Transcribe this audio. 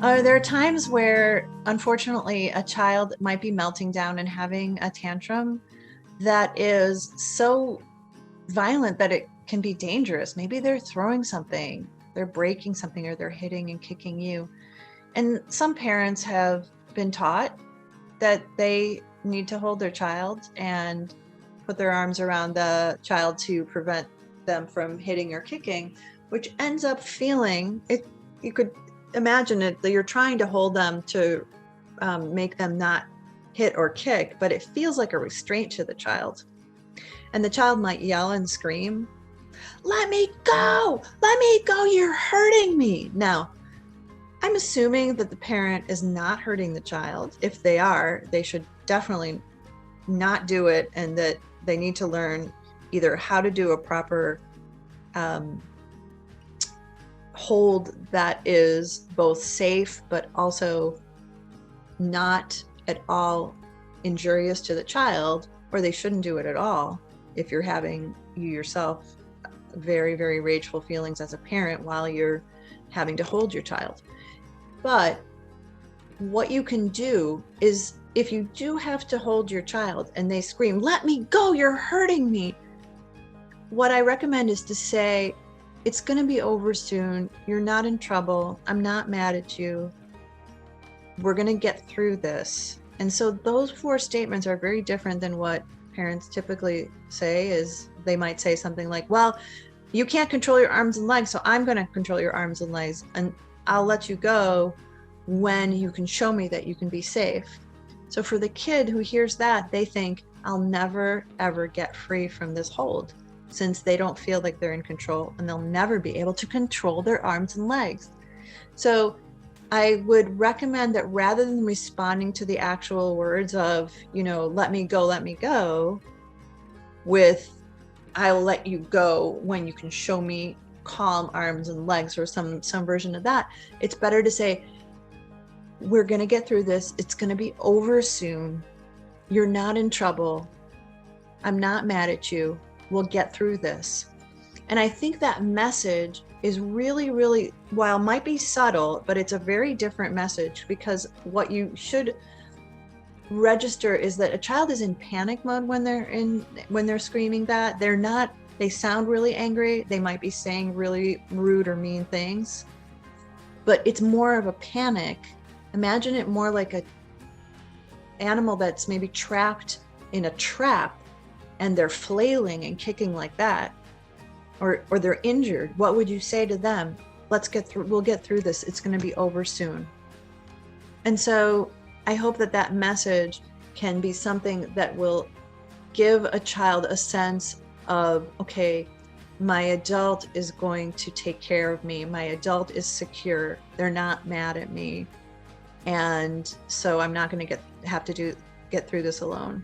There are times where, unfortunately, a child might be melting down and having a tantrum that is so violent that it can be dangerous. Maybe they're throwing something, they're breaking something, or they're hitting and kicking you. And some parents have been taught that they need to hold their child and put their arms around the child to prevent them from hitting or kicking, which ends up feeling it. You could imagine it that you're trying to hold them to make them not hit or kick, but it feels like a restraint to the child. And the child might yell and scream, "Let me go! Let me go! You're hurting me!" Now, I'm assuming that the parent is not hurting the child. If they are, they should definitely not do it, and that they need to learn either how to do a proper hold that is both safe but also not at all injurious to the child, or they shouldn't do it at all if you're having you yourself very, very rageful feelings as a parent while you're having to hold your child. But what you can do is, if you do have to hold your child and they scream, "Let me go, you're hurting me," what I recommend is to say, "It's going to be over soon. You're not in trouble. I'm not mad at you. We're going to get through this." And so those four statements are very different than what parents typically say. Is they might say something like, "Well, you can't control your arms and legs, so I'm going to control your arms and legs, and I'll let you go when you can show me that you can be safe." So for the kid who hears that, they think, "I'll never, ever get free from this hold," since they don't feel like they're in control, and they'll never be able to control their arms and legs. So I would recommend that rather than responding to the actual words of, "Let me go," with "I'll let you go when you can show me calm arms and legs," or some version of that, it's better to say, "We're going to get through this. It's going to be over soon. You're not in trouble. I'm not mad at you. We'll get through this." And I think that message is really, really, while it might be subtle, but it's a very different message, because what you should register is that a child is in panic mode when they're screaming that. They sound really angry. They might be saying really rude or mean things, but it's more of a panic. Imagine it more like a animal that's maybe trapped in a trap and they're flailing and kicking like that, or they're injured. What would you say to them? We'll get through this. It's going to be over soon. And so I hope that message can be something that will give a child a sense of, okay, my adult is going to take care of me. My adult is secure. They're not mad at me. And so I'm not going to get through this alone.